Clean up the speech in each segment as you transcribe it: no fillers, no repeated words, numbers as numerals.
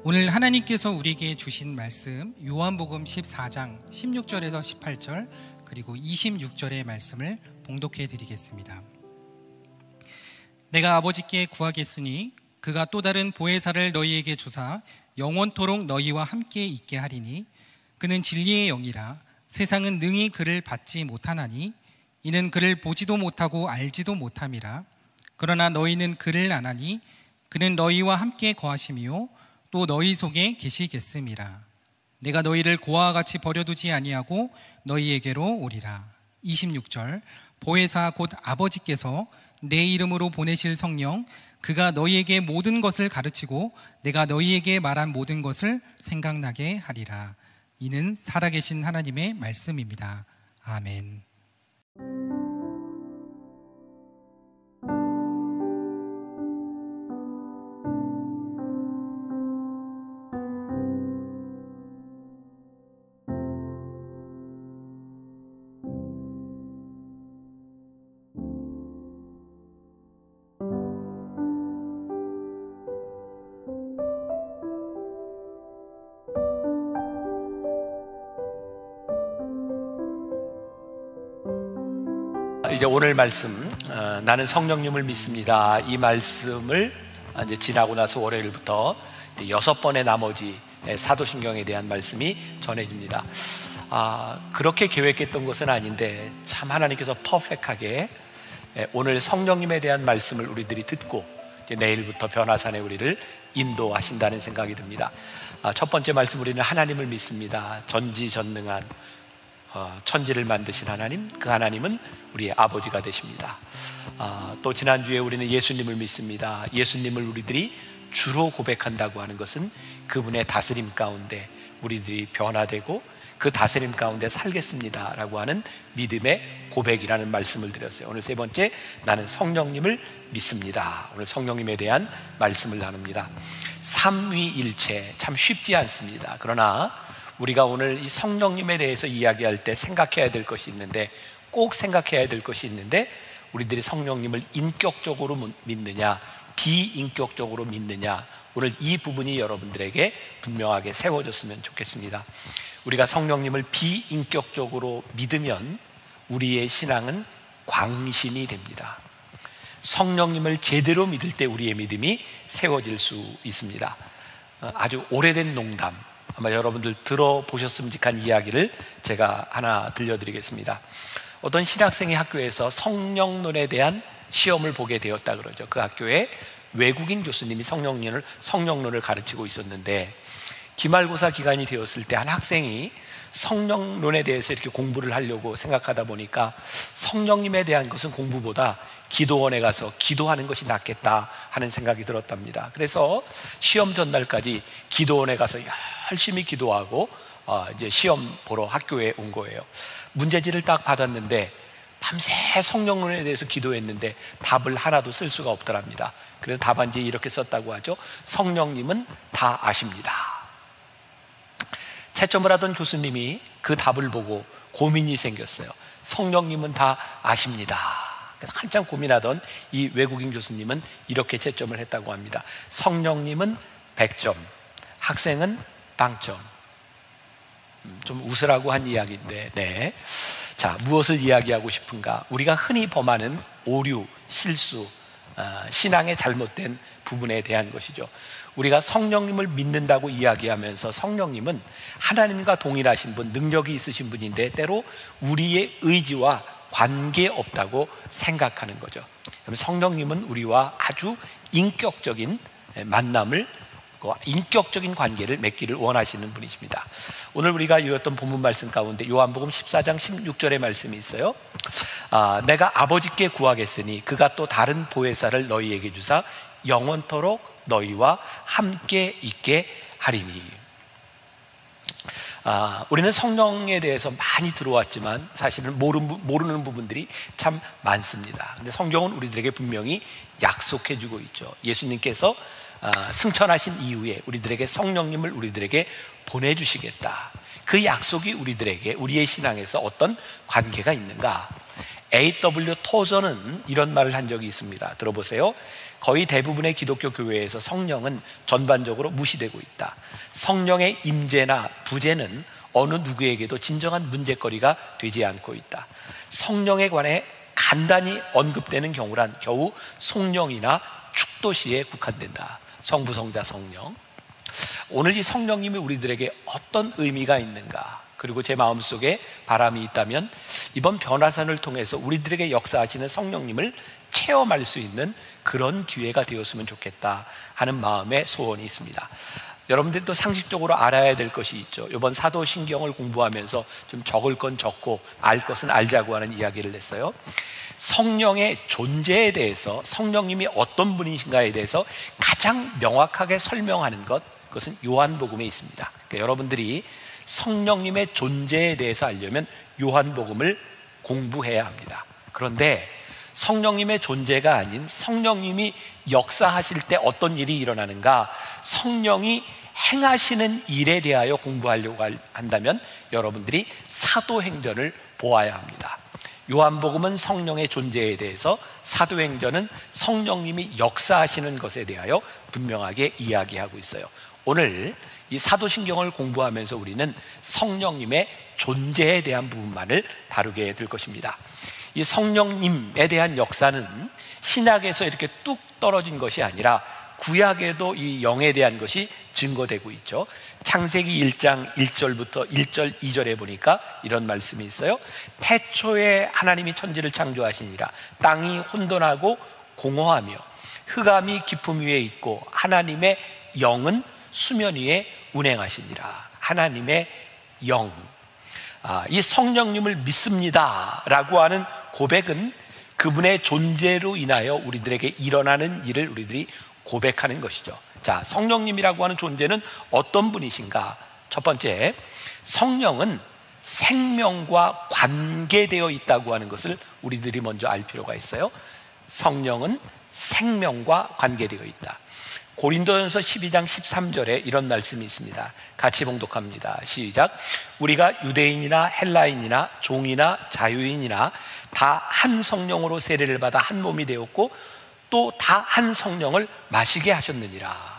오늘 하나님께서 우리에게 주신 말씀 요한복음 14장 16절에서 18절 그리고 26절의 말씀을 봉독해 드리겠습니다. 내가 아버지께 구하겠으니 그가 또 다른 보혜사를 너희에게 주사 영원토록 너희와 함께 있게 하리니 그는 진리의 영이라 세상은 능히 그를 받지 못하나니 이는 그를 보지도 못하고 알지도 못함이라. 그러나 너희는 그를 아나니 그는 너희와 함께 거하시며 또 너희 속에 계시겠음이라. 내가 너희를 고아와 같이 버려두지 아니하고 너희에게로 오리라. 26절 보혜사 곧 아버지께서 내 이름으로 보내실 성령 그가 너희에게 모든 것을 가르치고 내가 너희에게 말한 모든 것을 생각나게 하리라. 이는 살아계신 하나님의 말씀입니다. 아멘. 이제 오늘 말씀 나는 성령님을 믿습니다. 이 말씀을 이제 지나고 나서 월요일부터 6번의 나머지 사도신경에 대한 말씀이 전해집니다. 그렇게 계획했던 것은 아닌데 참 하나님께서 퍼펙트하게 오늘 성령님에 대한 말씀을 우리들이 듣고 이제 내일부터 변화산에 우리를 인도하신다는 생각이 듭니다. 첫 번째 말씀, 우리는 하나님을 믿습니다. 전지전능한 천지를 만드신 하나님, 그 하나님은 우리의 아버지가 되십니다. 또 지난주에 우리는 예수님을 믿습니다. 예수님을 우리들이 주로 고백한다고 하는 것은 그분의 다스림 가운데 우리들이 변화되고 그 다스림 가운데 살겠습니다 라고 하는 믿음의 고백이라는 말씀을 드렸어요. 오늘 세 번째, 나는 성령님을 믿습니다. 오늘 성령님에 대한 말씀을 나눕니다. 삼위일체 참 쉽지 않습니다. 그러나 우리가 오늘 이 성령님에 대해서 이야기할 때 생각해야 될 것이 있는데, 꼭 생각해야 될 것이 있는데, 우리들이 성령님을 인격적으로 믿느냐 비인격적으로 믿느냐, 오늘 이 부분이 여러분들에게 분명하게 세워졌으면 좋겠습니다. 우리가 성령님을 비인격적으로 믿으면 우리의 신앙은 광신이 됩니다. 성령님을 제대로 믿을 때 우리의 믿음이 세워질 수 있습니다. 아주 오래된 농담, 아마 여러분들 들어보셨으면 한 이야기를 제가 하나 들려드리겠습니다. 어떤 신학생이 학교에서 성령론에 대한 시험을 보게 되었다 그러죠. 그 학교에 외국인 교수님이 성령론을 가르치고 있었는데, 기말고사 기간이 되었을 때 한 학생이 성령론에 대해서 이렇게 공부를 하려고 생각하다 보니까 성령님에 대한 것은 공부보다 기도원에 가서 기도하는 것이 낫겠다 하는 생각이 들었답니다. 그래서 시험 전날까지 기도원에 가서 열심히 기도하고 이제 시험 보러 학교에 온 거예요. 문제지를 딱 받았는데 밤새 성령론에 대해서 기도했는데 답을 하나도 쓸 수가 없더랍니다. 그래서 답안지에 이렇게 썼다고 하죠. 성령님은 다 아십니다. 채점을 하던 교수님이 그 답을 보고 고민이 생겼어요. 성령님은 다 아십니다. 한참 고민하던 이 외국인 교수님은 이렇게 채점을 했다고 합니다. 성령님은 100점, 학생은 빵점. 좀 웃으라고 한 이야기인데, 네. 자, 무엇을 이야기하고 싶은가? 우리가 흔히 범하는 오류, 실수, 신앙의 잘못된 부분에 대한 것이죠. 우리가 성령님을 믿는다고 이야기하면서 성령님은 하나님과 동일하신 분, 능력이 있으신 분인데 때로 우리의 의지와 관계없다고 생각하는 거죠. 성령님은 우리와 아주 인격적인 만남을, 인격적인 관계를 맺기를 원하시는 분이십니다. 오늘 우리가 읽었던 본문 말씀 가운데 요한복음 14장 16절의 말씀이 있어요. 내가 아버지께 구하겠으니 그가 또 다른 보혜사를 너희에게 주사 영원토록 너희와 함께 있게 하리니. 우리는 성령에 대해서 많이 들어왔지만 사실은 모르는 부분들이 참 많습니다. 근데 성경은 우리들에게 분명히 약속해 주고 있죠. 예수님께서 승천하신 이후에 우리들에게 성령님을 우리들에게 보내주시겠다. 그 약속이 우리들에게, 우리의 신앙에서 어떤 관계가 있는가? A.W. 토저는 이런 말을 한 적이 있습니다. 들어보세요. 거의 대부분의 기독교 교회에서 성령은 전반적으로 무시되고 있다. 성령의 임재나 부재는 어느 누구에게도 진정한 문제거리가 되지 않고 있다. 성령에 관해 간단히 언급되는 경우란 겨우 송령이나 축도시에 국한된다. 성부, 성자, 성령. 오늘 이 성령님이 우리들에게 어떤 의미가 있는가? 그리고 제 마음속에 바람이 있다면 이번 변화산을 통해서 우리들에게 역사하시는 성령님을 체험할 수 있는 그런 기회가 되었으면 좋겠다 하는 마음의 소원이 있습니다. 여러분들도 상식적으로 알아야 될 것이 있죠. 이번 사도신경을 공부하면서 좀 적을 건 적고 알 것은 알자고 하는 이야기를 했어요. 성령의 존재에 대해서, 성령님이 어떤 분이신가에 대해서 가장 명확하게 설명하는 그것은 요한복음에 있습니다. 그러니까 여러분들이 성령님의 존재에 대해서 알려면 요한복음을 공부해야 합니다. 그런데 성령님의 존재가 아닌 성령님이 역사하실 때 어떤 일이 일어나는가, 성령이 행하시는 일에 대하여 공부하려고 한다면 여러분들이 사도행전을 보아야 합니다. 요한복음은 성령의 존재에 대해서, 사도행전은 성령님이 역사하시는 것에 대하여 분명하게 이야기하고 있어요. 오늘 이 사도신경을 공부하면서 우리는 성령님의 존재에 대한 부분만을 다루게 될 것입니다. 이 성령님에 대한 역사는 신약에서 이렇게 뚝 떨어진 것이 아니라 구약에도 이 영에 대한 것이 증거되고 있죠. 창세기 1장 1절부터 1절 2절에 보니까 이런 말씀이 있어요. 태초에 하나님이 천지를 창조하시니라. 땅이 혼돈하고 공허하며 흑암이 깊음 위에 있고 하나님의 영은 수면 위에 운행하시니라. 하나님의 영, 이 성령님을 믿습니다 라고 하는 고백은 그분의 존재로 인하여 우리들에게 일어나는 일을 우리들이 고백하는 것이죠. 자, 성령님이라고 하는 존재는 어떤 분이신가? 첫 번째, 성령은 생명과 관계되어 있다고 하는 것을 우리들이 먼저 알 필요가 있어요. 성령은 생명과 관계되어 있다. 고린도전서 12장 13절에 이런 말씀이 있습니다. 같이 봉독합니다. 시작. 우리가 유대인이나 헬라인이나 종이나 자유인이나 다 한 성령으로 세례를 받아 한 몸이 되었고 또 다 한 성령을 마시게 하셨느니라.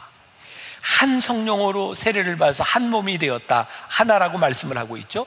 한 성령으로 세례를 받아서 한 몸이 되었다, 하나라고 말씀을 하고 있죠.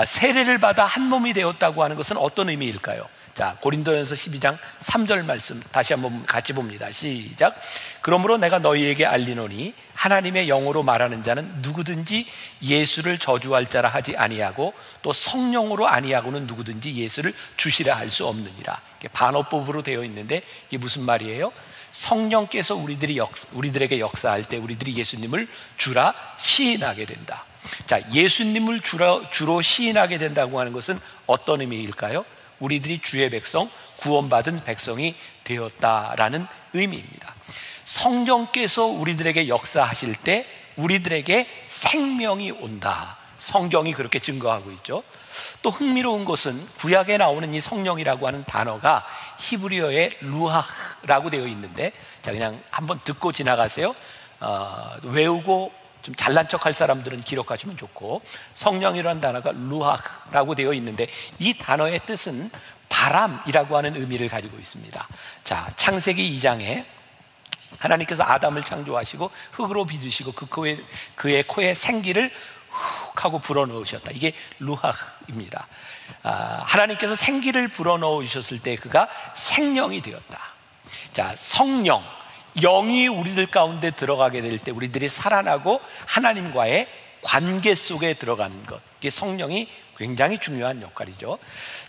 세례를 받아 한 몸이 되었다고 하는 것은 어떤 의미일까요? 자, 고린도전서 12장 3절 말씀 다시 한번 같이 봅니다. 시작. 그러므로 내가 너희에게 알리노니 하나님의 영으로 말하는 자는 누구든지 예수를 저주할 자라 하지 아니하고 또 성령으로 아니하고는 누구든지 예수를 주시라 할 수 없느니라. 반어법으로 되어 있는데 이게 무슨 말이에요? 성령께서 우리들에게 역사할 때 우리들이 예수님을 주라 시인하게 된다. 자, 예수님을 주로 시인하게 된다고 하는 것은 어떤 의미일까요? 우리들이 주의 백성, 구원받은 백성이 되었다라는 의미입니다. 성령께서 우리들에게 역사하실 때 우리들에게 생명이 온다. 성경이 그렇게 증거하고 있죠. 또 흥미로운 것은 구약에 나오는 이 성령이라고 하는 단어가 히브리어의 루하라고 되어 있는데, 자, 그냥 한번 듣고 지나가세요. 외우고 좀 잘난 척할 사람들은 기록하시면 좋고, 성령이라는 단어가 루하라고 되어 있는데 이 단어의 뜻은 바람이라고 하는 의미를 가지고 있습니다. 자, 창세기 2장에 하나님께서 아담을 창조하시고 흙으로 빚으시고 그의 코에 생기를 훅 하고 불어넣으셨다. 이게 루하입니다. 하나님께서 생기를 불어넣으셨을 때 그가 생명이 되었다. 자, 성령, 영이 우리들 가운데 들어가게 될 때 우리들이 살아나고 하나님과의 관계 속에 들어가는 것, 이게 성령이 굉장히 중요한 역할이죠.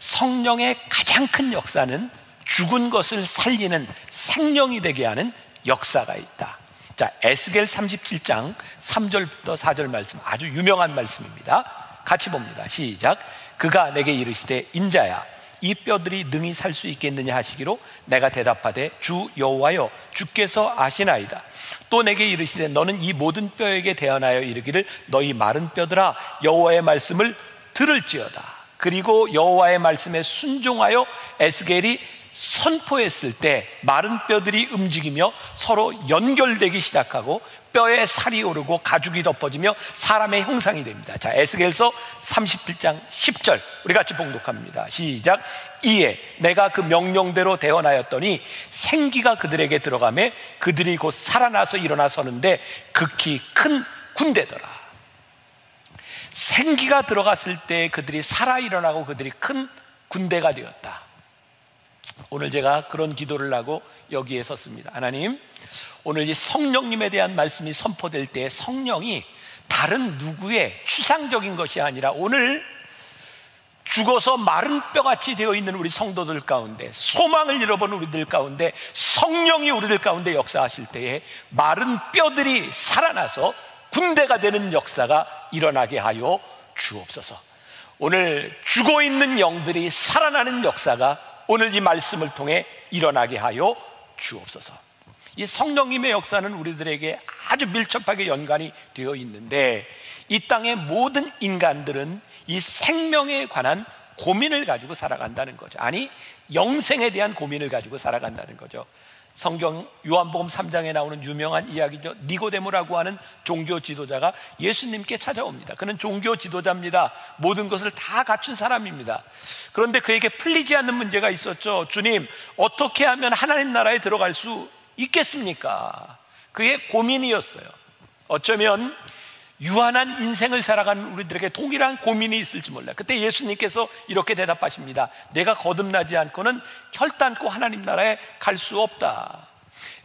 성령의 가장 큰 역사는 죽은 것을 살리는 생명이 되게 하는 역사가 있다. 자, 에스겔 37장 3절부터 4절 말씀, 아주 유명한 말씀입니다. 같이 봅니다. 시작. 그가 내게 이르시되 인자야, 이 뼈들이 능히 살 수 있겠느냐 하시기로 내가 대답하되 주 여호와여, 주께서 아시나이다. 또 내게 이르시되 너는 이 모든 뼈에게 대언하여 이르기를 너희 마른 뼈들아 여호와의 말씀을 들을지어다. 그리고 여호와의 말씀에 순종하여 에스겔이 선포했을 때 마른 뼈들이 움직이며 서로 연결되기 시작하고 뼈에 살이 오르고 가죽이 덮어지며 사람의 형상이 됩니다. 자, 에스겔서 37장 10절 우리 같이 봉독합니다. 시작. 이에 내가 그 명령대로 대언하였더니 생기가 그들에게 들어가매 그들이 곧 살아나서 일어나 서는데 극히 큰 군대더라. 생기가 들어갔을 때 그들이 살아 일어나고 그들이 큰 군대가 되었다. 오늘 제가 그런 기도를 하고 여기에 섰습니다. 하나님, 오늘 이 성령님에 대한 말씀이 선포될 때 성령이 다른 누구의 추상적인 것이 아니라 오늘 죽어서 마른 뼈같이 되어 있는 우리 성도들 가운데, 소망을 잃어본 우리들 가운데 성령이 우리들 가운데 역사하실 때에 마른 뼈들이 살아나서 군대가 되는 역사가 일어나게 하여 주옵소서. 오늘 죽어 있는 영들이 살아나는 역사가 오늘 이 말씀을 통해 일어나게 하여 주옵소서. 이 성령님의 역사는 우리들에게 아주 밀접하게 연관이 되어 있는데, 이 땅의 모든 인간들은 이 생명에 관한 고민을 가지고 살아간다는 거죠. 아니, 영생에 대한 고민을 가지고 살아간다는 거죠. 성경 요한복음 3장에 나오는 유명한 이야기죠. 니고데모라고 하는 종교 지도자가 예수님께 찾아옵니다. 그는 종교 지도자입니다. 모든 것을 다 갖춘 사람입니다. 그런데 그에게 풀리지 않는 문제가 있었죠. 주님, 어떻게 하면 하나님 나라에 들어갈 수 있겠습니까? 그의 고민이었어요. 어쩌면 유한한 인생을 살아가는 우리들에게 동일한 고민이 있을지 몰라요. 그때 예수님께서 이렇게 대답하십니다. 내가 거듭나지 않고는 혈단코 하나님 나라에 갈 수 없다.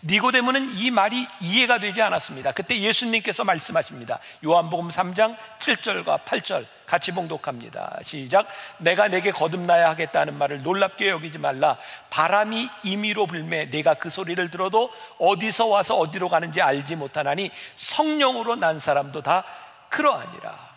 니고데모는 이 말이 이해가 되지 않았습니다. 그때 예수님께서 말씀하십니다. 요한복음 3장 7절과 8절 같이 봉독합니다. 시작. 내가 내게 거듭나야 하겠다는 말을 놀랍게 여기지 말라. 바람이 임의로 불매 내가 그 소리를 들어도 어디서 와서 어디로 가는지 알지 못하나니 성령으로 난 사람도 다 그러하니라.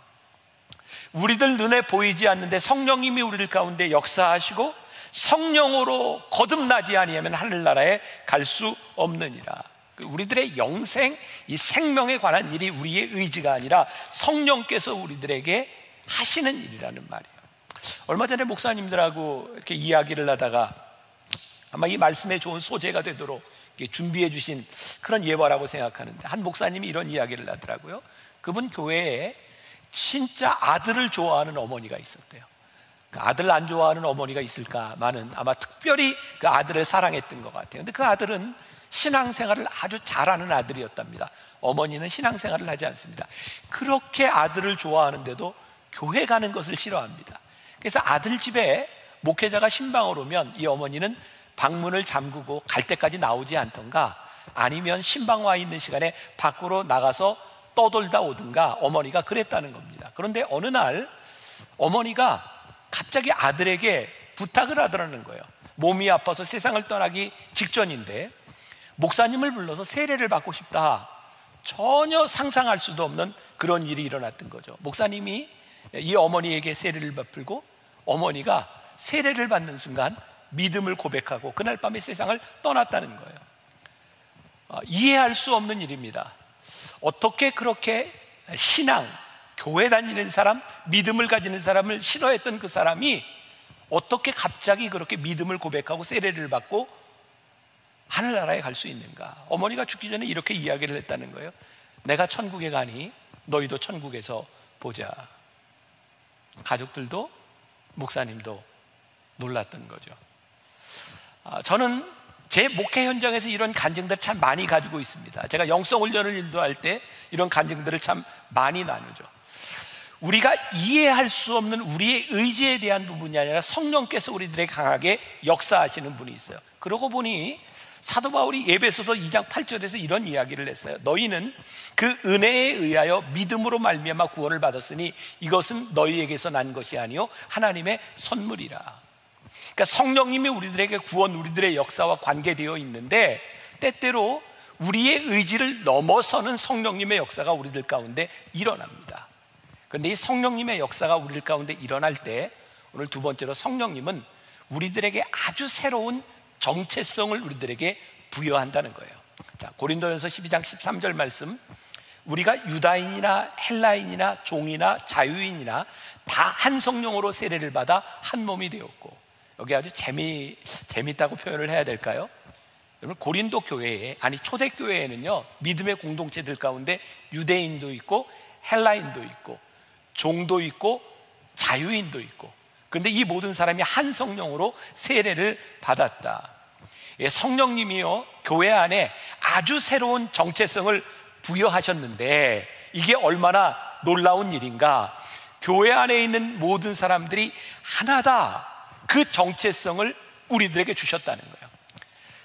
우리들 눈에 보이지 않는데 성령님이 우리들 가운데 역사하시고 성령으로 거듭나지 아니하면 하늘나라에 갈 수 없느니라. 우리들의 영생, 이 생명에 관한 일이 우리의 의지가 아니라 성령께서 우리들에게 하시는 일이라는 말이에요. 얼마 전에 목사님들하고 이렇게 이야기를 하다가 아마 이 말씀에 좋은 소재가 되도록 준비해 주신 그런 예화라고 생각하는데, 한 목사님이 이런 이야기를 하더라고요. 그분 교회에 진짜 아들을 좋아하는 어머니가 있었대요. 그 아들 안 좋아하는 어머니가 있을까만은 아마 특별히 그 아들을 사랑했던 것 같아요. 근데 그 아들은 신앙생활을 아주 잘하는 아들이었답니다. 어머니는 신앙생활을 하지 않습니다. 그렇게 아들을 좋아하는데도 교회 가는 것을 싫어합니다. 그래서 아들 집에 목회자가 신방을 오면 이 어머니는 방문을 잠그고 갈 때까지 나오지 않던가, 아니면 신방 와 있는 시간에 밖으로 나가서 떠돌다 오든가 어머니가 그랬다는 겁니다. 그런데 어느 날 어머니가 갑자기 아들에게 부탁을 하더라는 거예요. 몸이 아파서 세상을 떠나기 직전인데 목사님을 불러서 세례를 받고 싶다. 전혀 상상할 수도 없는 그런 일이 일어났던 거죠. 목사님이 이 어머니에게 세례를 베풀고 어머니가 세례를 받는 순간 믿음을 고백하고 그날 밤에 세상을 떠났다는 거예요. 이해할 수 없는 일입니다. 어떻게 그렇게 신앙, 교회 다니는 사람, 믿음을 가지는 사람을 싫어했던 그 사람이 어떻게 갑자기 그렇게 믿음을 고백하고 세례를 받고 하늘나라에 갈 수 있는가? 어머니가 죽기 전에 이렇게 이야기를 했다는 거예요. 내가 천국에 가니 너희도 천국에서 보자. 가족들도 목사님도 놀랐던 거죠. 저는 제 목회 현장에서 이런 간증들 참 많이 가지고 있습니다. 제가 영성훈련을 인도할 때 이런 간증들을 참 많이 나누죠. 우리가 이해할 수 없는 우리의 의지에 대한 부분이 아니라 성령께서 우리들에게 강하게 역사하시는 분이 있어요. 그러고 보니 사도 바울이 에베소서 2장 8절에서 이런 이야기를 했어요. 너희는 그 은혜에 의하여 믿음으로 말미암아 구원을 받았으니 이것은 너희에게서 난 것이 아니요 하나님의 선물이라. 그러니까 성령님이 우리들에게 구원, 우리들의 역사와 관계되어 있는데 때때로 우리의 의지를 넘어서는 성령님의 역사가 우리들 가운데 일어납니다. 그런데 이 성령님의 역사가 우리들 가운데 일어날 때 오늘 두 번째로 성령님은 우리들에게 아주 새로운 정체성을 우리들에게 부여한다는 거예요. 자, 고린도전서 12장 13절 말씀, 우리가 유다인이나 헬라인이나 종이나 자유인이나 다 한 성령으로 세례를 받아 한 몸이 되었고 여기 아주 재밌다고 표현을 해야 될까요? 여러분, 고린도 교회에, 아니 초대교회에는요, 믿음의 공동체들 가운데 유대인도 있고 헬라인도 있고 종도 있고 자유인도 있고, 그런데 이 모든 사람이 한 성령으로 세례를 받았다. 성령님이요, 교회 안에 아주 새로운 정체성을 부여하셨는데 이게 얼마나 놀라운 일인가. 교회 안에 있는 모든 사람들이 하나다, 그 정체성을 우리들에게 주셨다는 거예요.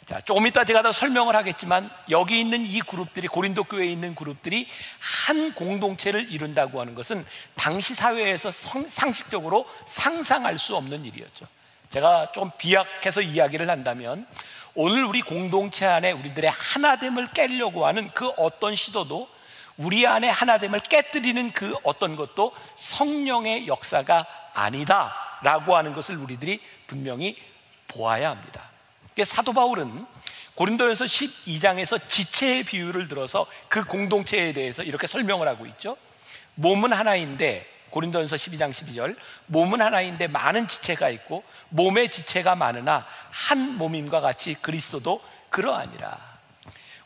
자, 조금 이따 제가 더 설명을 하겠지만 여기 있는 이 그룹들이, 고린도 교회에 있는 그룹들이 한 공동체를 이룬다고 하는 것은 당시 사회에서 상식적으로 상상할 수 없는 일이었죠. 제가 좀 비약해서 이야기를 한다면, 오늘 우리 공동체 안에 우리들의 하나됨을 깨려고 하는 그 어떤 시도도, 우리 안에 하나됨을 깨뜨리는 그 어떤 것도 성령의 역사가 아니다라고 하는 것을 우리들이 분명히 보아야 합니다. 사도 바울은 고린도전서 12장에서 지체의 비유를 들어서 그 공동체에 대해서 이렇게 설명을 하고 있죠. 몸은 하나인데, 고린도전서 12장 12절, 몸은 하나인데 많은 지체가 있고 몸의 지체가 많으나 한 몸임과 같이 그리스도도 그러하니라.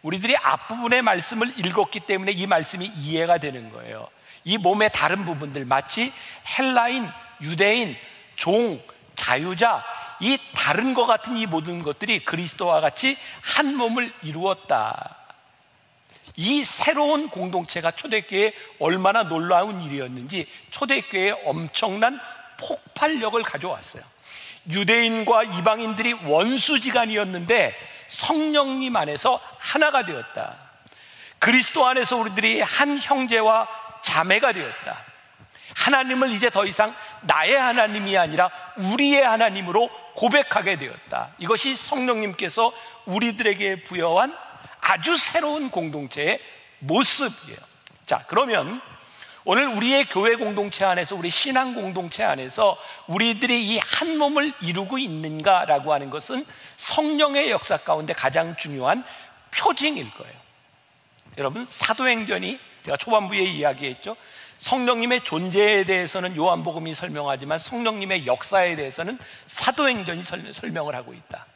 우리들이 앞부분의 말씀을 읽었기 때문에 이 말씀이 이해가 되는 거예요. 이 몸의 다른 부분들, 마치 헬라인, 유대인, 종, 자유자, 이 다른 것 같은 이 모든 것들이 그리스도와 같이 한 몸을 이루었다. 이 새로운 공동체가 초대교회에 얼마나 놀라운 일이었는지 초대교회에 엄청난 폭발력을 가져왔어요. 유대인과 이방인들이 원수지간이었는데 성령님 안에서 하나가 되었다. 그리스도 안에서 우리들이 한 형제와 자매가 되었다. 하나님을 이제 더 이상 나의 하나님이 아니라 우리의 하나님으로 고백하게 되었다. 이것이 성령님께서 우리들에게 부여한 아주 새로운 공동체의 모습이에요. 자, 그러면 오늘 우리의 교회 공동체 안에서, 우리 신앙 공동체 안에서 우리들이 이 한 몸을 이루고 있는가라고 하는 것은 성령의 역사 가운데 가장 중요한 표징일 거예요. 여러분, 사도행전이, 제가 초반부에 이야기했죠, 성령님의 존재에 대해서는 요한복음이 설명하지만 성령님의 역사에 대해서는 사도행전이 설명을 하고 있다.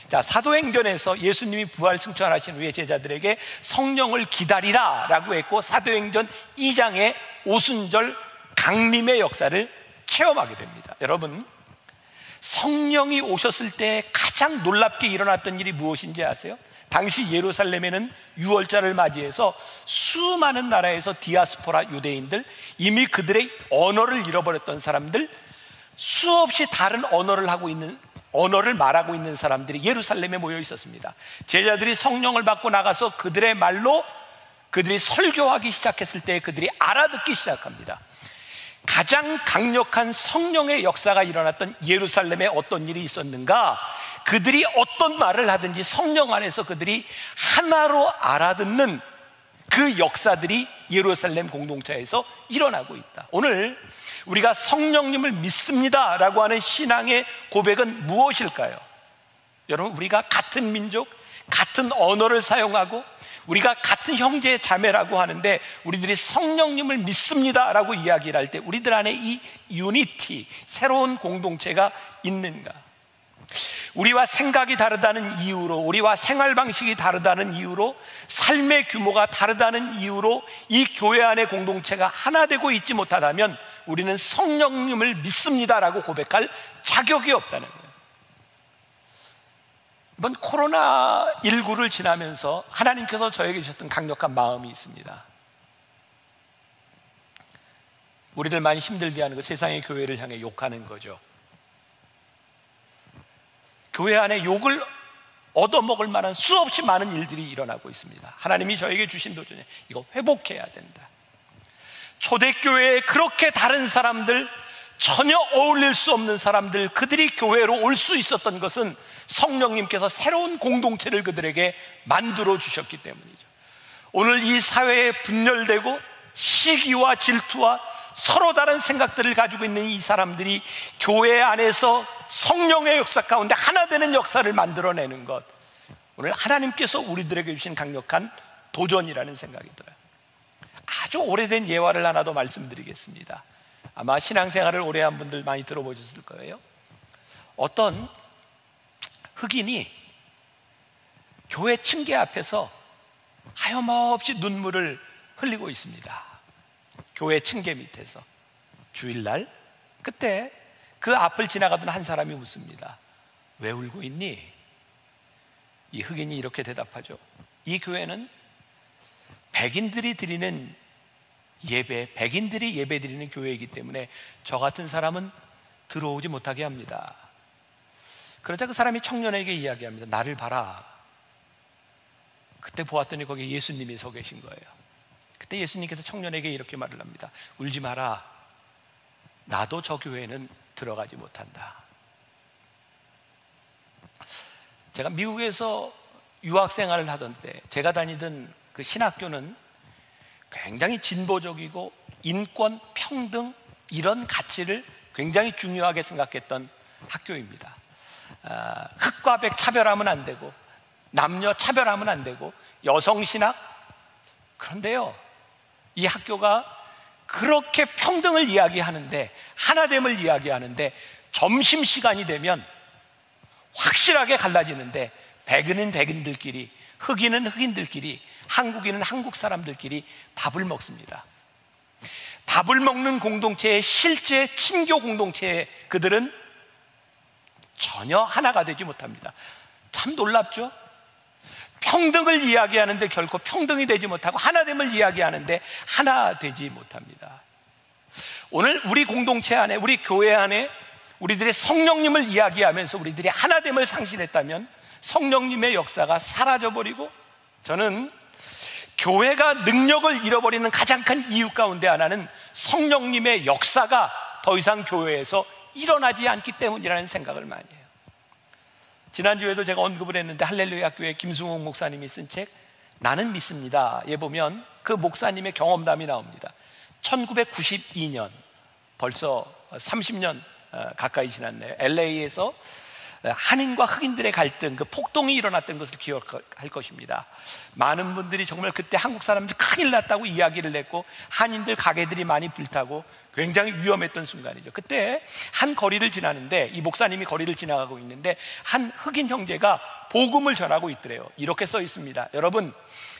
자, 사도행전에서 예수님이 부활 승천하신 후에 제자들에게 성령을 기다리라 라고 했고, 사도행전 2장에 오순절 강림의 역사를 체험하게 됩니다. 여러분, 성령이 오셨을 때 가장 놀랍게 일어났던 일이 무엇인지 아세요? 당시 예루살렘에는 유월절을 맞이해서 수많은 나라에서 디아스포라 유대인들, 이미 그들의 언어를 잃어버렸던 사람들, 수없이 다른 언어를 말하고 있는 사람들이 예루살렘에 모여 있었습니다. 제자들이 성령을 받고 나가서 그들의 말로 그들이 설교하기 시작했을 때 그들이 알아듣기 시작합니다. 가장 강력한 성령의 역사가 일어났던 예루살렘에 어떤 일이 있었는가? 그들이 어떤 말을 하든지 성령 안에서 그들이 하나로 알아듣는 그 역사들이 예루살렘 공동체에서 일어나고 있다. 오늘 우리가 성령님을 믿습니다 라고 하는 신앙의 고백은 무엇일까요? 여러분, 우리가 같은 민족, 같은 언어를 사용하고 우리가 같은 형제 자매라고 하는데 우리들이 성령님을 믿습니다 라고 이야기를 할 때 우리들 안에 이 유니티, 새로운 공동체가 있는가? 우리와 생각이 다르다는 이유로, 우리와 생활 방식이 다르다는 이유로, 삶의 규모가 다르다는 이유로 이 교회 안의 공동체가 하나 되고 있지 못하다면 우리는 성령님을 믿습니다라고 고백할 자격이 없다는 거예요. 이번 코로나19를 지나면서 하나님께서 저에게 주셨던 강력한 마음이 있습니다. 우리들 많이 힘들게 하는 거, 세상의 교회를 향해 욕하는 거죠. 교회 안에 욕을 얻어먹을 만한 수없이 많은 일들이 일어나고 있습니다. 하나님이 저에게 주신 도전에 이거 회복해야 된다. 초대교회에 그렇게 다른 사람들, 전혀 어울릴 수 없는 사람들, 그들이 교회로 올 수 있었던 것은 성령님께서 새로운 공동체를 그들에게 만들어 주셨기 때문이죠. 오늘 이 사회에 분열되고 시기와 질투와 서로 다른 생각들을 가지고 있는 이 사람들이 교회 안에서 성령의 역사 가운데 하나 되는 역사를 만들어내는 것, 오늘 하나님께서 우리들에게 주신 강력한 도전이라는 생각이 들어요. 아주 오래된 예화를 하나 더 말씀드리겠습니다. 아마 신앙생활을 오래 한 분들 많이 들어보셨을 거예요. 어떤 흑인이 교회 층계 앞에서 하염없이 눈물을 흘리고 있습니다. 교회 층계 밑에서 주일날. 그때 그 앞을 지나가던 한 사람이 묻습니다. 왜 울고 있니? 이 흑인이 이렇게 대답하죠. 이 교회는 백인들이 드리는 예배, 백인들이 예배 드리는 교회이기 때문에 저 같은 사람은 들어오지 못하게 합니다. 그러자 그 사람이 청년에게 이야기합니다. 나를 봐라. 그때 보았더니 거기에 예수님이 서 계신 거예요. 그때 예수님께서 청년에게 이렇게 말을 합니다. 울지 마라. 나도 저 교회는 들어가지 못한다. 제가 미국에서 유학생활을 하던 때 제가 다니던 그 신학교는 굉장히 진보적이고 인권, 평등 이런 가치를 굉장히 중요하게 생각했던 학교입니다. 흑과 백 차별하면 안 되고 남녀 차별하면 안 되고 여성 신학. 그런데요, 이 학교가 그렇게 평등을 이야기하는데, 하나됨을 이야기하는데 점심시간이 되면 확실하게 갈라지는데 백인은 백인들끼리, 흑인은 흑인들끼리, 한국인은 한국 사람들끼리 밥을 먹습니다. 밥을 먹는 공동체의 실제 친교 공동체에 그들은 전혀 하나가 되지 못합니다. 참 놀랍죠? 평등을 이야기하는데 결코 평등이 되지 못하고 하나됨을 이야기하는데 하나 되지 못합니다. 오늘 우리 공동체 안에, 우리 교회 안에 우리들의 성령님을 이야기하면서 우리들이 하나됨을 상실했다면 성령님의 역사가 사라져버리고, 저는 교회가 능력을 잃어버리는 가장 큰 이유 가운데 하나는 성령님의 역사가 더 이상 교회에서 일어나지 않기 때문이라는 생각을 많이 해요. 지난주에도 제가 언급을 했는데 할렐루야 교회 김승옥 목사님이 쓴 책 나는 믿습니다. 에 보면 그 목사님의 경험담이 나옵니다. 1992년, 벌써 30년 가까이 지났네요. LA에서 한인과 흑인들의 갈등, 그 폭동이 일어났던 것을 기억할 것입니다. 많은 분들이 정말 그때 한국 사람들 큰일 났다고 이야기를 했고, 한인들 가게들이 많이 불타고 굉장히 위험했던 순간이죠. 그때 한 거리를 지나는데, 이 목사님이 거리를 지나가고 있는데 한 흑인 형제가 복음을 전하고 있더래요. 이렇게 써 있습니다. 여러분,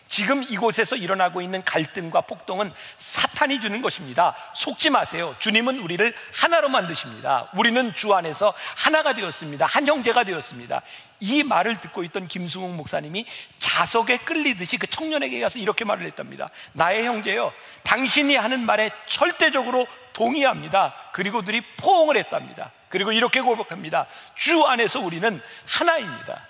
지금 이곳에서 일어나고 있는 갈등과 폭동은 사탄이 주는 것입니다. 속지 마세요. 주님은 우리를 하나로 만드십니다. 우리는 주 안에서 하나가 되었습니다. 한 형제가 되었습니다. 이 말을 듣고 있던 김승욱 목사님이 자석에 끌리듯이 그 청년에게 가서 이렇게 말을 했답니다. 나의 형제요, 당신이 하는 말에 절대적으로 동의합니다. 그리고들이 포옹을 했답니다. 그리고 이렇게 고백합니다. 주 안에서 우리는 하나입니다.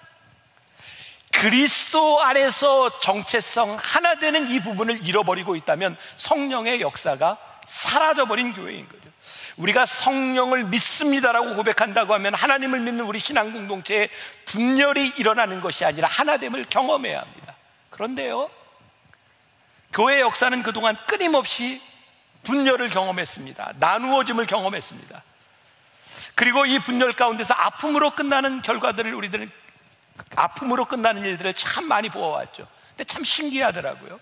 그리스도 안에서 정체성 하나 되는 이 부분을 잃어버리고 있다면 성령의 역사가 사라져버린 교회인 거죠. 우리가 성령을 믿습니다라고 고백한다고 하면 하나님을 믿는 우리 신앙 공동체에 분열이 일어나는 것이 아니라 하나됨을 경험해야 합니다. 그런데요, 교회 역사는 그동안 끊임없이 분열을 경험했습니다. 나누어짐을 경험했습니다. 그리고 이 분열 가운데서 아픔으로 끝나는 결과들을, 우리들은 아픔으로 끝나는 일들을 참 많이 보아왔죠. 근데 참 신기하더라고요.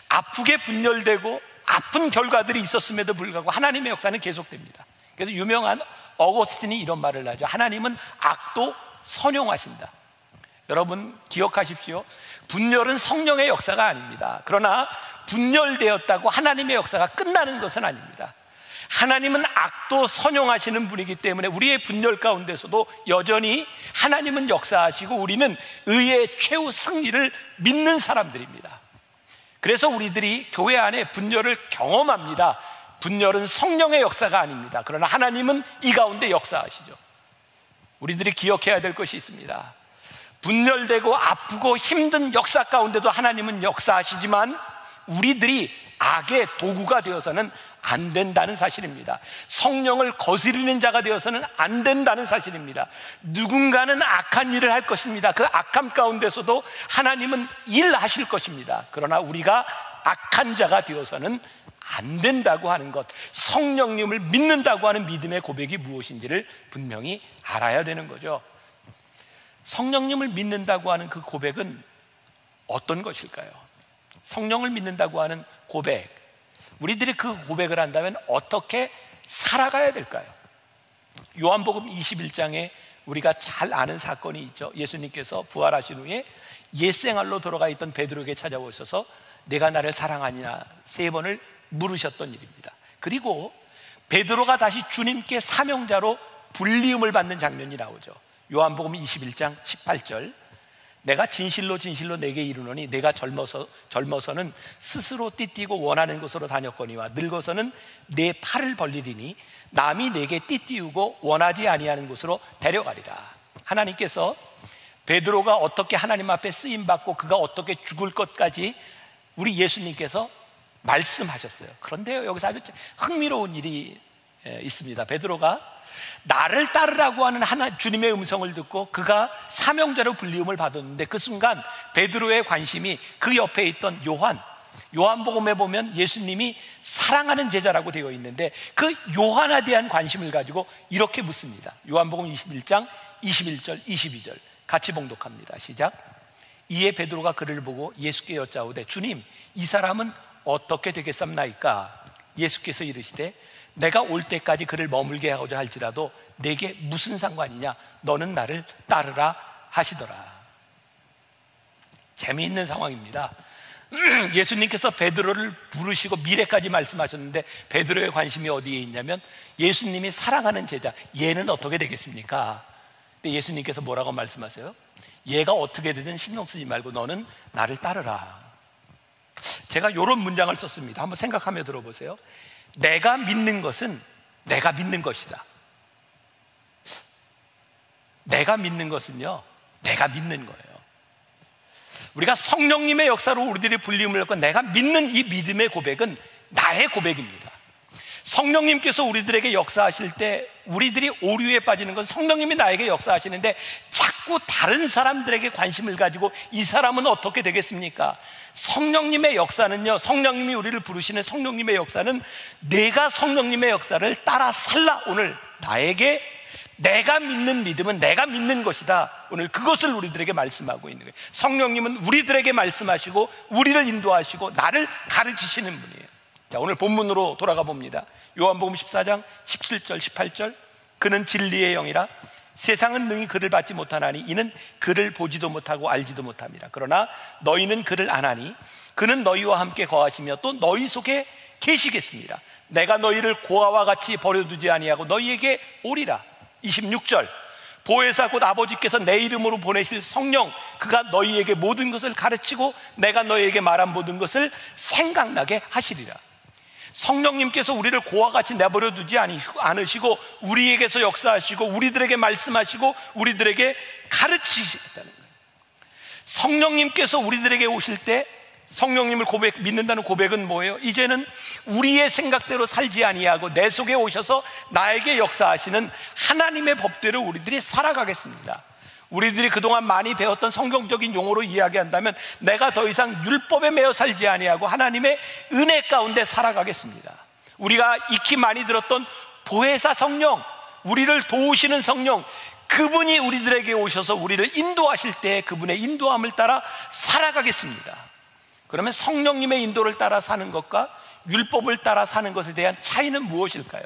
아프게 분열되고 아픈 결과들이 있었음에도 불구하고 하나님의 역사는 계속됩니다. 그래서 유명한 어거스틴이 이런 말을 하죠. 하나님은 악도 선용하신다. 여러분 기억하십시오. 분열은 성령의 역사가 아닙니다. 그러나 분열되었다고 하나님의 역사가 끝나는 것은 아닙니다. 하나님은 악도 선용하시는 분이기 때문에 우리의 분열 가운데서도 여전히 하나님은 역사하시고 우리는 의의 최후 승리를 믿는 사람들입니다. 그래서 우리들이 교회 안에 분열을 경험합니다. 분열은 성령의 역사가 아닙니다. 그러나 하나님은 이 가운데 역사하시죠. 우리들이 기억해야 될 것이 있습니다. 분열되고 아프고 힘든 역사 가운데도 하나님은 역사하시지만 우리들이 악의 도구가 되어서는 안 된다는 사실입니다. 성령을 거스리는 자가 되어서는 안 된다는 사실입니다. 누군가는 악한 일을 할 것입니다. 그 악함 가운데서도 하나님은 일하실 것입니다. 그러나 우리가 악한 자가 되어서는 안 된다고 하는 것, 성령님을 믿는다고 하는 믿음의 고백이 무엇인지를 분명히 알아야 되는 거죠. 성령님을 믿는다고 하는 그 고백은 어떤 것일까요? 성령을 믿는다고 하는 고백, 우리들이 그 고백을 한다면 어떻게 살아가야 될까요? 요한복음 21장에 우리가 잘 아는 사건이 있죠. 예수님께서 부활하신 후에 옛생활로 돌아가 있던 베드로에게 찾아오셔서 내가 나를 사랑하느냐 3번을 물으셨던 일입니다. 그리고 베드로가 다시 주님께 사명자로 불리움을 받는 장면이 나오죠. 요한복음 21장 18절, 내가 진실로 진실로 내게 이르노니 내가 젊어서는 스스로 띠띠고 원하는 곳으로 다녔거니와 늙어서는 내 팔을 벌리리니 남이 내게 띠띠우고 원하지 아니하는 곳으로 데려가리라. 하나님께서 베드로가 어떻게 하나님 앞에 쓰임받고 그가 어떻게 죽을 것까지 우리 예수님께서 말씀하셨어요. 그런데요, 여기서 아주 흥미로운 일이 있습니다. 베드로가 나를 따르라고 하는 주님의 음성을 듣고 그가 사명자로 불리움을 받았는데 그 순간 베드로의 관심이 그 옆에 있던 요한복음에 보면 예수님이 사랑하는 제자라고 되어 있는데 그 요한에 대한 관심을 가지고 이렇게 묻습니다. 요한복음 21장 21절 22절 같이 봉독합니다. 시작. 이에 베드로가 그를 보고 예수께 여짜오되 주님, 이 사람은 어떻게 되겠습니까? 예수께서 이르시되 내가 올 때까지 그를 머물게 하고자 할지라도 내게 무슨 상관이냐? 너는 나를 따르라 하시더라. 재미있는 상황입니다. 예수님께서 베드로를 부르시고 미래까지 말씀하셨는데 베드로의 관심이 어디에 있냐면 예수님이 사랑하는 제자, 얘는 어떻게 되겠습니까? 근데 예수님께서 뭐라고 말씀하세요? 얘가 어떻게 되든 신경 쓰지 말고 너는 나를 따르라. 제가 이런 문장을 썼습니다. 한번 생각하며 들어보세요. 내가 믿는 것은 내가 믿는 것이다. 내가 믿는 것은요, 내가 믿는 거예요. 우리가 성령님의 역사로 우리들이 불림을 받고 내가 믿는 이 믿음의 고백은 나의 고백입니다. 성령님께서 우리들에게 역사하실 때 우리들이 오류에 빠지는 것은 성령님이 나에게 역사하시는데 자꾸 다른 사람들에게 관심을 가지고 이 사람은 어떻게 되겠습니까? 성령님의 역사는요, 성령님이 우리를 부르시는 성령님의 역사는 내가 성령님의 역사를 따라 살라. 오늘 나에게 내가 믿는 믿음은 내가 믿는 것이다. 오늘 그것을 우리들에게 말씀하고 있는 거예요. 성령님은 우리들에게 말씀하시고 우리를 인도하시고 나를 가르치시는 분이에요. 자, 오늘 본문으로 돌아가 봅니다. 요한복음 14장 17절 18절 그는 진리의 영이라 세상은 능히 그를 받지 못하나니 이는 그를 보지도 못하고 알지도 못함이라. 그러나 너희는 그를 아나니 그는 너희와 함께 거하시며 또 너희 속에 계시겠습니다. 내가 너희를 고아와 같이 버려두지 아니하고 너희에게 오리라. 26절 보혜사 곧 아버지께서 내 이름으로 보내실 성령 그가 너희에게 모든 것을 가르치고 내가 너희에게 말한 모든 것을 생각나게 하시리라. 성령님께서 우리를 고아같이 내버려 두지 않으시고 우리에게서 역사하시고 우리들에게 말씀하시고 우리들에게 가르치시겠다는 거예요. 성령님께서 우리들에게 오실 때 성령님을 믿는다는 고백은 뭐예요? 이제는 우리의 생각대로 살지 아니하고 내 속에 오셔서 나에게 역사하시는 하나님의 법대로 우리들이 살아가겠습니다. 우리들이 그동안 많이 배웠던 성경적인 용어로 이야기한다면 내가 더 이상 율법에 매여 살지 아니하고 하나님의 은혜 가운데 살아가겠습니다. 우리가 익히 많이 들었던 보혜사 성령, 우리를 도우시는 성령, 그분이 우리들에게 오셔서 우리를 인도하실 때 그분의 인도함을 따라 살아가겠습니다. 그러면 성령님의 인도를 따라 사는 것과 율법을 따라 사는 것에 대한 차이는 무엇일까요?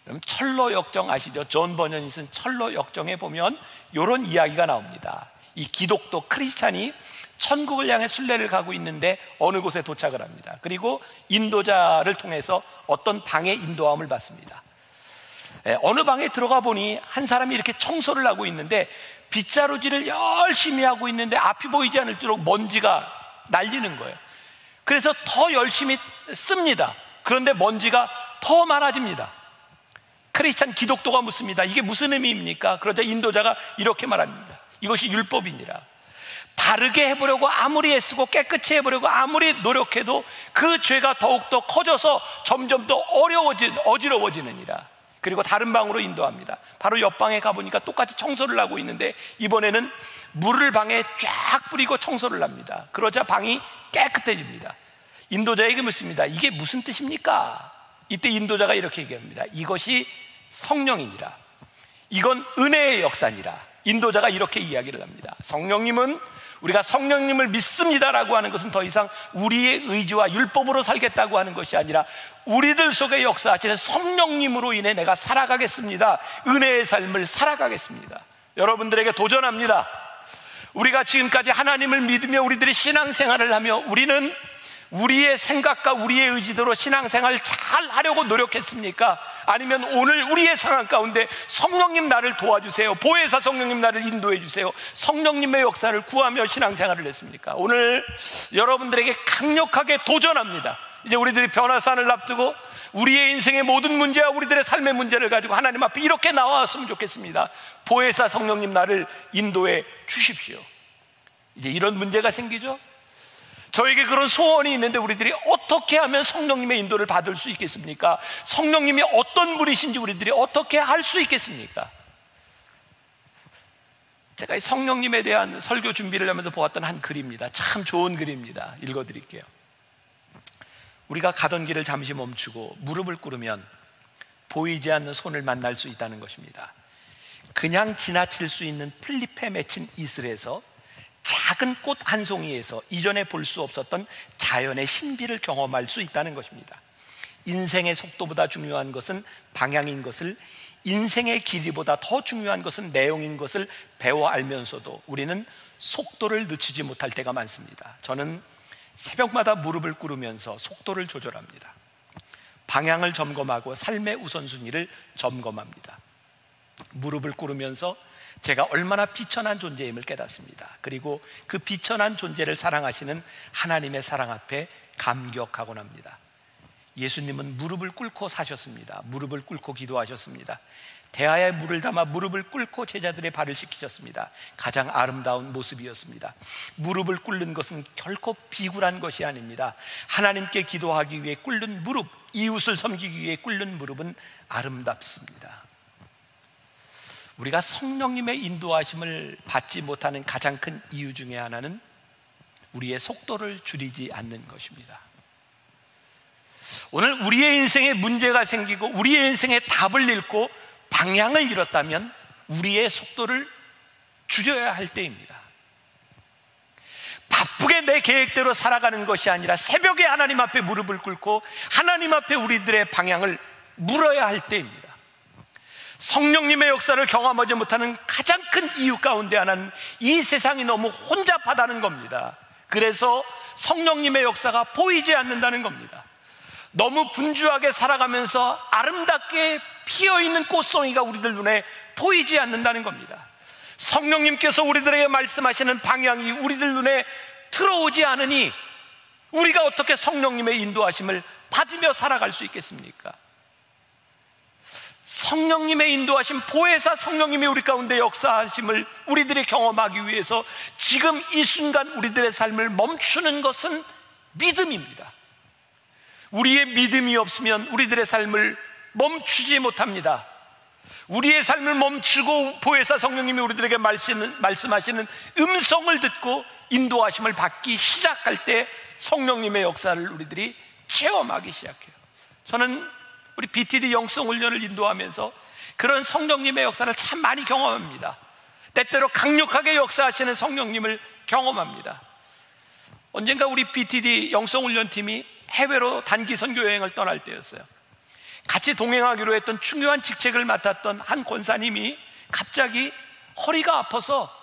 그럼 철로 역정 아시죠? 존 버년이 쓴 철로 역정에 보면 이런 이야기가 나옵니다. 이 기독교 크리스찬이 천국을 향해 순례를 가고 있는데 어느 곳에 도착을 합니다. 그리고 인도자를 통해서 어떤 방에 인도함을 받습니다. 어느 방에 들어가 보니 한 사람이 이렇게 청소를 하고 있는데 빗자루질을 열심히 하고 있는데 앞이 보이지 않을도록 먼지가 날리는 거예요. 그래서 더 열심히 씁니다. 그런데 먼지가 더 많아집니다. 크리스찬 기독도가 묻습니다. 이게 무슨 의미입니까? 그러자 인도자가 이렇게 말합니다. 이것이 율법이니라. 바르게 해보려고 아무리 애쓰고 깨끗이 해보려고 아무리 노력해도 그 죄가 더욱더 커져서 점점 더 어지러워지느니라. 그리고 다른 방으로 인도합니다. 바로 옆방에 가보니까 똑같이 청소를 하고 있는데 이번에는 물을 방에 쫙 뿌리고 청소를 합니다. 그러자 방이 깨끗해집니다. 인도자에게 묻습니다. 이게 무슨 뜻입니까? 이때 인도자가 이렇게 얘기합니다. 이것이 성령이니라. 이건 은혜의 역사니라. 인도자가 이렇게 이야기를 합니다. 성령님은 우리가 성령님을 믿습니다라고 하는 것은 더 이상 우리의 의지와 율법으로 살겠다고 하는 것이 아니라 우리들 속에 역사하시는 성령님으로 인해 내가 살아가겠습니다. 은혜의 삶을 살아가겠습니다. 여러분들에게 도전합니다. 우리가 지금까지 하나님을 믿으며 우리들이 신앙생활을 하며 우리는 우리의 생각과 우리의 의지대로 신앙생활을 잘 하려고 노력했습니까? 아니면 오늘 우리의 상황 가운데 성령님 나를 도와주세요, 보혜사 성령님 나를 인도해 주세요, 성령님의 역사를 구하며 신앙생활을 했습니까? 오늘 여러분들에게 강력하게 도전합니다. 이제 우리들이 변화산을 앞두고 우리의 인생의 모든 문제와 우리들의 삶의 문제를 가지고 하나님 앞에 이렇게 나왔으면 좋겠습니다. 보혜사 성령님 나를 인도해 주십시오. 이제 이런 문제가 생기죠. 저에게 그런 소원이 있는데 우리들이 어떻게 하면 성령님의 인도를 받을 수 있겠습니까? 성령님이 어떤 분이신지 우리들이 어떻게 할 수 있겠습니까? 제가 이 성령님에 대한 설교 준비를 하면서 보았던 한 글입니다. 참 좋은 글입니다. 읽어드릴게요. 우리가 가던 길을 잠시 멈추고 무릎을 꿇으면 보이지 않는 손을 만날 수 있다는 것입니다. 그냥 지나칠 수 있는 풀잎에 맺힌 이슬에서 작은 꽃 한 송이에서 이전에 볼 수 없었던 자연의 신비를 경험할 수 있다는 것입니다. 인생의 속도보다 중요한 것은 방향인 것을, 인생의 길이보다 더 중요한 것은 내용인 것을 배워 알면서도 우리는 속도를 늦추지 못할 때가 많습니다. 저는 새벽마다 무릎을 꿇으면서 속도를 조절합니다. 방향을 점검하고 삶의 우선순위를 점검합니다. 무릎을 꿇으면서 제가 얼마나 비천한 존재임을 깨닫습니다. 그리고 그 비천한 존재를 사랑하시는 하나님의 사랑 앞에 감격하곤 합니다. 예수님은 무릎을 꿇고 사셨습니다. 무릎을 꿇고 기도하셨습니다. 대하에 물을 담아 무릎을 꿇고 제자들의 발을 씻기셨습니다. 가장 아름다운 모습이었습니다. 무릎을 꿇는 것은 결코 비굴한 것이 아닙니다. 하나님께 기도하기 위해 꿇는 무릎, 이웃을 섬기기 위해 꿇는 무릎은 아름답습니다. 우리가 성령님의 인도하심을 받지 못하는 가장 큰 이유 중에 하나는 우리의 속도를 줄이지 않는 것입니다. 오늘 우리의 인생에 문제가 생기고 우리의 인생에 답을 잃고 방향을 잃었다면 우리의 속도를 줄여야 할 때입니다. 바쁘게 내 계획대로 살아가는 것이 아니라 새벽에 하나님 앞에 무릎을 꿇고 하나님 앞에 우리들의 방향을 물어야 할 때입니다. 성령님의 역사를 경험하지 못하는 가장 큰 이유 가운데 하나는 이 세상이 너무 혼잡하다는 겁니다. 그래서 성령님의 역사가 보이지 않는다는 겁니다. 너무 분주하게 살아가면서 아름답게 피어있는 꽃송이가 우리들 눈에 보이지 않는다는 겁니다. 성령님께서 우리들에게 말씀하시는 방향이 우리들 눈에 들어오지 않으니 우리가 어떻게 성령님의 인도하심을 받으며 살아갈 수 있겠습니까? 성령님의 인도하심, 보혜사 성령님이 우리 가운데 역사하심을 우리들이 경험하기 위해서 지금 이 순간 우리들의 삶을 멈추는 것은 믿음입니다. 우리의 믿음이 없으면 우리들의 삶을 멈추지 못합니다. 우리의 삶을 멈추고 보혜사 성령님이 우리들에게 말씀하시는 음성을 듣고 인도하심을 받기 시작할 때 성령님의 역사를 우리들이 체험하기 시작해요. 저는 우리 BTD 영성훈련을 인도하면서 그런 성령님의 역사를 참 많이 경험합니다. 때때로 강력하게 역사하시는 성령님을 경험합니다. 언젠가 우리 BTD 영성훈련팀이 해외로 단기 선교 여행을 떠날 때였어요. 같이 동행하기로 했던 중요한 직책을 맡았던 한 권사님이 갑자기 허리가 아파서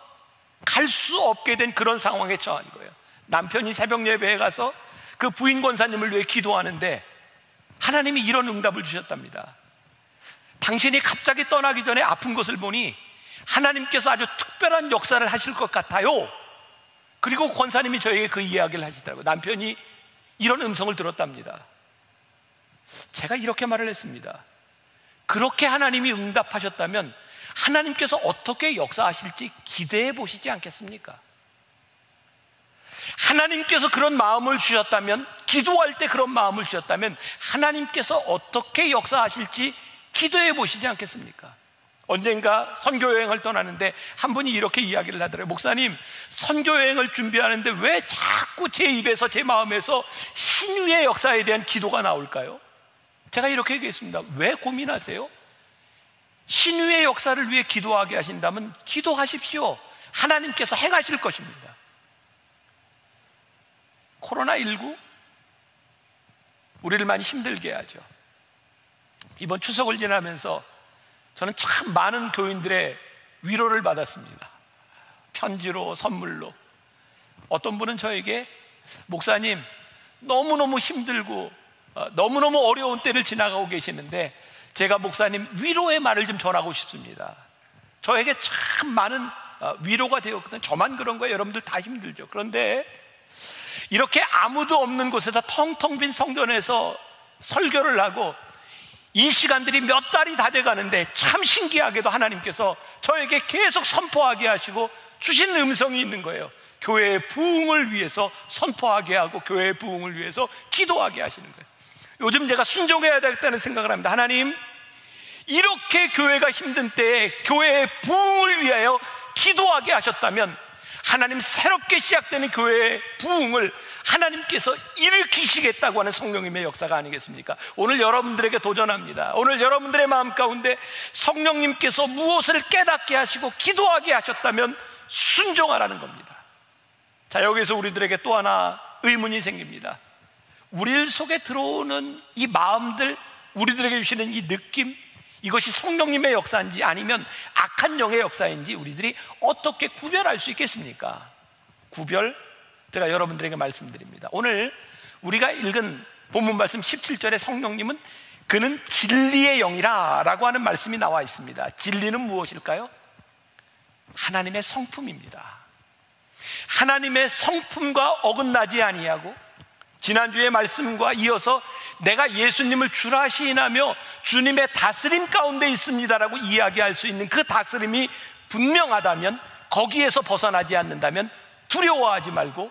갈 수 없게 된 그런 상황에 처한 거예요. 남편이 새벽 예배에 가서 그 부인 권사님을 위해 기도하는데 하나님이 이런 응답을 주셨답니다. 당신이 갑자기 떠나기 전에 아픈 것을 보니 하나님께서 아주 특별한 역사를 하실 것 같아요. 그리고 권사님이 저에게 그 이야기를 하시더라고요. 남편이 이런 음성을 들었답니다. 제가 이렇게 말을 했습니다. 그렇게 하나님이 응답하셨다면 하나님께서 어떻게 역사하실지 기대해 보시지 않겠습니까? 하나님께서 그런 마음을 주셨다면, 기도할 때 그런 마음을 주셨다면 하나님께서 어떻게 역사하실지 기도해 보시지 않겠습니까? 언젠가 선교여행을 떠나는데 한 분이 이렇게 이야기를 하더래요. 목사님, 선교여행을 준비하는데 왜 자꾸 제 입에서, 제 마음에서 신유의 역사에 대한 기도가 나올까요? 제가 이렇게 얘기했습니다. 왜 고민하세요? 신유의 역사를 위해 기도하게 하신다면 기도하십시오. 하나님께서 행하실 것입니다. 코로나19 우리를 많이 힘들게 하죠. 이번 추석을 지나면서 저는 참 많은 교인들의 위로를 받았습니다. 편지로, 선물로. 어떤 분은 저에게 목사님, 너무너무 힘들고 너무너무 어려운 때를 지나가고 계시는데 제가 목사님 위로의 말을 좀 전하고 싶습니다. 저에게 참 많은 위로가 되었거든요. 저만 그런 거예요. 여러분들 다 힘들죠. 그런데 이렇게 아무도 없는 곳에서 텅텅 빈 성전에서 설교를 하고 이 시간들이 몇 달이 다 돼가는데 참 신기하게도 하나님께서 저에게 계속 선포하게 하시고 주신 음성이 있는 거예요. 교회의 부흥을 위해서 선포하게 하고 교회의 부흥을 위해서 기도하게 하시는 거예요. 요즘 제가 순종해야 되겠다는 생각을 합니다. 하나님, 이렇게 교회가 힘든 때에 교회의 부흥을 위하여 기도하게 하셨다면 하나님, 새롭게 시작되는 교회의 부흥을 하나님께서 일으키시겠다고 하는 성령님의 역사가 아니겠습니까? 오늘 여러분들에게 도전합니다. 오늘 여러분들의 마음 가운데 성령님께서 무엇을 깨닫게 하시고 기도하게 하셨다면 순종하라는 겁니다. 자, 여기서 우리들에게 또 하나 의문이 생깁니다. 우리 속에 들어오는 이 마음들, 우리들에게 주시는 이 느낌, 이것이 성령님의 역사인지 아니면 악한 영의 역사인지 우리들이 어떻게 구별할 수 있겠습니까? 구별, 제가 여러분들에게 말씀드립니다. 오늘 우리가 읽은 본문 말씀 17절에 성령님은 그는 진리의 영이라 라고 하는 말씀이 나와 있습니다. 진리는 무엇일까요? 하나님의 성품입니다. 하나님의 성품과 어긋나지 아니하고 지난주의 말씀과 이어서 내가 예수님을 주라 시인하며 주님의 다스림 가운데 있습니다라고 이야기할 수 있는 그 다스림이 분명하다면, 거기에서 벗어나지 않는다면 두려워하지 말고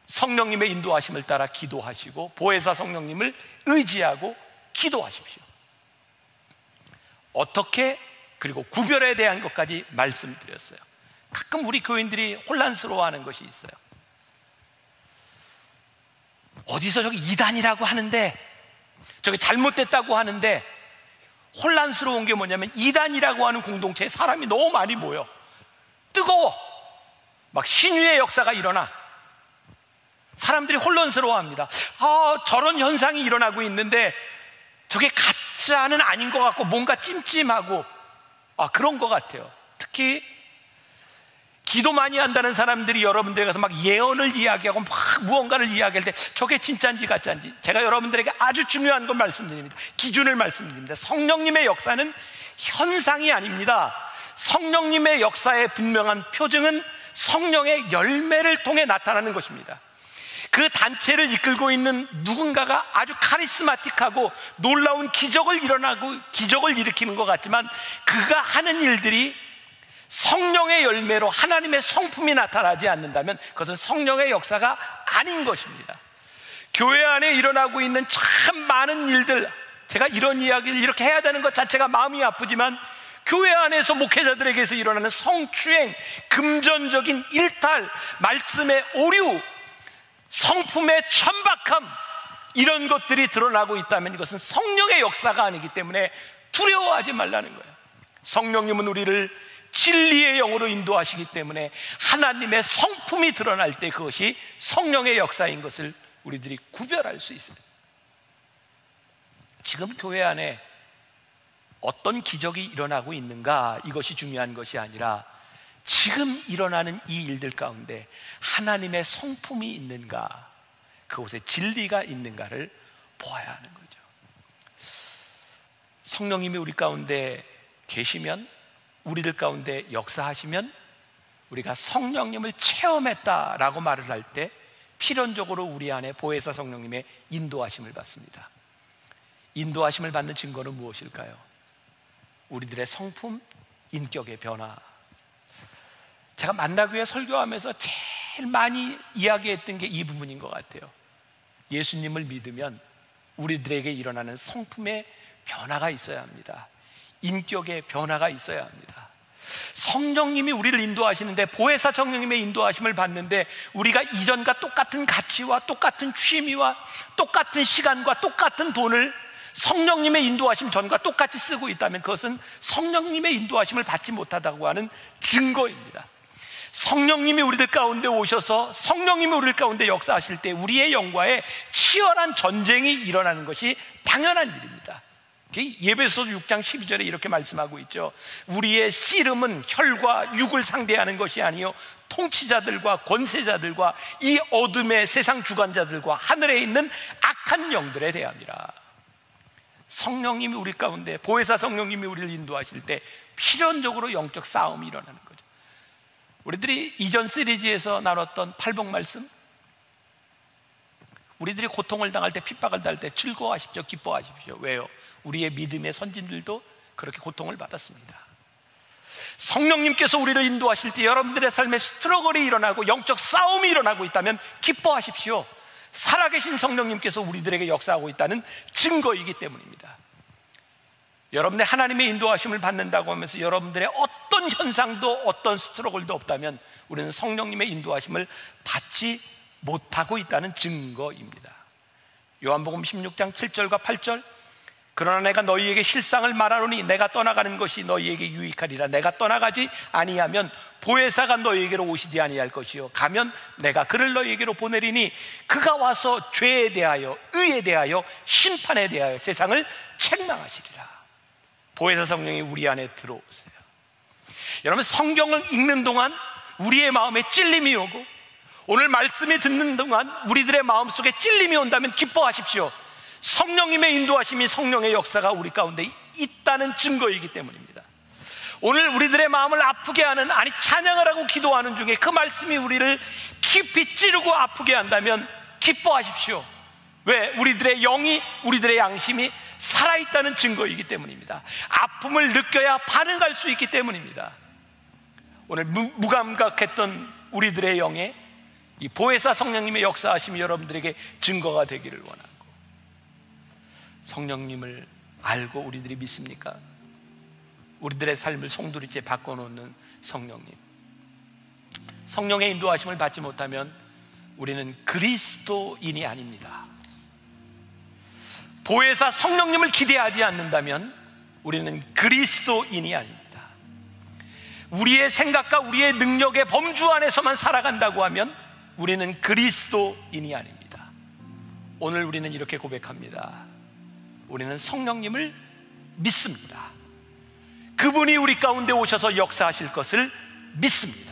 성령님의 인도하심을 따라 기도하시고 보혜사 성령님을 의지하고 기도하십시오. 어떻게, 그리고 구별에 대한 것까지 말씀드렸어요. 가끔 우리 교인들이 혼란스러워하는 것이 있어요. 어디서 저기 이단이라고 하는데, 저기 잘못됐다고 하는데, 혼란스러운 게 뭐냐면 이단이라고 하는 공동체에 사람이 너무 많이 모여 뜨거워, 막 신유의 역사가 일어나. 사람들이 혼란스러워합니다. 저런 현상이 일어나고 있는데 저게 가짜는 아닌 것 같고 뭔가 찜찜하고 그런 것 같아요. 특히 기도 많이 한다는 사람들이 여러분들에 가서 막 예언을 이야기하고 막 무언가를 이야기할 때 저게 진짜인지 가짜인지, 제가 여러분들에게 아주 중요한 걸 말씀드립니다. 기준을 말씀드립니다. 성령님의 역사는 현상이 아닙니다. 성령님의 역사의 분명한 표징은 성령의 열매를 통해 나타나는 것입니다. 그 단체를 이끌고 있는 누군가가 아주 카리스마틱하고 놀라운 기적을 일으키는 것 같지만 그가 하는 일들이 성령의 열매로 하나님의 성품이 나타나지 않는다면 그것은 성령의 역사가 아닌 것입니다. 교회 안에 일어나고 있는 참 많은 일들, 제가 이런 이야기를 이렇게 해야 되는 것 자체가 마음이 아프지만 교회 안에서 목회자들에게서 일어나는 성추행, 금전적인 일탈, 말씀의 오류, 성품의 천박함, 이런 것들이 드러나고 있다면 이것은 성령의 역사가 아니기 때문에 두려워하지 말라는 거예요. 성령님은 우리를 진리의 영으로 인도하시기 때문에 하나님의 성품이 드러날 때 그것이 성령의 역사인 것을 우리들이 구별할 수 있어요. 지금 교회 안에 어떤 기적이 일어나고 있는가, 이것이 중요한 것이 아니라 지금 일어나는 이 일들 가운데 하나님의 성품이 있는가, 그곳에 진리가 있는가를 보아야 하는 거죠. 성령님이 우리 가운데 계시면, 우리들 가운데 역사하시면 우리가 성령님을 체험했다라고 말을 할 때 필연적으로 우리 안에 보혜사 성령님의 인도하심을 받습니다. 인도하심을 받는 증거는 무엇일까요? 우리들의 성품, 인격의 변화. 제가 만나교회 설교하면서 제일 많이 이야기했던 게 이 부분인 것 같아요. 예수님을 믿으면 우리들에게 일어나는 성품의 변화가 있어야 합니다. 인격의 변화가 있어야 합니다. 성령님이 우리를 인도하시는데, 보혜사 성령님의 인도하심을 받는데 우리가 이전과 똑같은 가치와 똑같은 취미와 똑같은 시간과 똑같은 돈을 성령님의 인도하심 전과 똑같이 쓰고 있다면 그것은 성령님의 인도하심을 받지 못하다고 하는 증거입니다. 성령님이 우리들 가운데 오셔서 성령님이 우리들 가운데 역사하실 때 우리의 영과의 치열한 전쟁이 일어나는 것이 당연한 일입니다. 예배소서 6장 12절에 이렇게 말씀하고 있죠. 우리의 씨름은 혈과 육을 상대하는 것이 아니요 통치자들과 권세자들과 이 어둠의 세상 주관자들과 하늘에 있는 악한 영들에 대함이라. 성령님이 우리 가운데, 보혜사 성령님이 우리를 인도하실 때 필연적으로 영적 싸움이 일어나는 거죠. 우리들이 이전 시리즈에서 나눴던 팔복 말씀, 우리들이 고통을 당할 때, 핍박을 당할 때 즐거워하십시오, 기뻐하십시오. 왜요? 우리의 믿음의 선진들도 그렇게 고통을 받았습니다. 성령님께서 우리를 인도하실 때 여러분들의 삶에 스트러글이 일어나고 영적 싸움이 일어나고 있다면 기뻐하십시오. 살아계신 성령님께서 우리들에게 역사하고 있다는 증거이기 때문입니다. 여러분의 하나님의 인도하심을 받는다고 하면서 여러분들의 어떤 현상도 어떤 스트러글도 없다면 우리는 성령님의 인도하심을 받지 못하고 있다는 증거입니다. 요한복음 16장 7절과 8절, 그러나 내가 너희에게 실상을 말하노니 내가 떠나가는 것이 너희에게 유익하리라. 내가 떠나가지 아니하면 보혜사가 너희에게로 오시지 아니할 것이요 가면 내가 그를 너희에게로 보내리니 그가 와서 죄에 대하여 의에 대하여 심판에 대하여 세상을 책망하시리라. 보혜사 성령이 우리 안에 들어오세요. 여러분, 성경을 읽는 동안 우리의 마음에 찔림이 오고 오늘 말씀이 듣는 동안 우리들의 마음속에 찔림이 온다면 기뻐하십시오. 성령님의 인도하심이, 성령의 역사가 우리 가운데 있다는 증거이기 때문입니다. 오늘 우리들의 마음을 아프게 하는, 아니 찬양을 하고 기도하는 중에 그 말씀이 우리를 깊이 찌르고 아프게 한다면 기뻐하십시오. 왜? 우리들의 영이, 우리들의 양심이 살아있다는 증거이기 때문입니다. 아픔을 느껴야 반응할 수 있기 때문입니다. 오늘 무감각했던 우리들의 영에 이 보혜사 성령님의 역사하심이 여러분들에게 증거가 되기를 원합니다. 성령님을 알고 우리들이 믿습니까? 우리들의 삶을 송두리째 바꿔놓는 성령님, 성령의 인도하심을 받지 못하면 우리는 그리스도인이 아닙니다. 보혜사 성령님을 기대하지 않는다면 우리는 그리스도인이 아닙니다. 우리의 생각과 우리의 능력의 범주 안에서만 살아간다고 하면 우리는 그리스도인이 아닙니다. 오늘 우리는 이렇게 고백합니다. 우리는 성령님을 믿습니다. 그분이 우리 가운데 오셔서 역사하실 것을 믿습니다.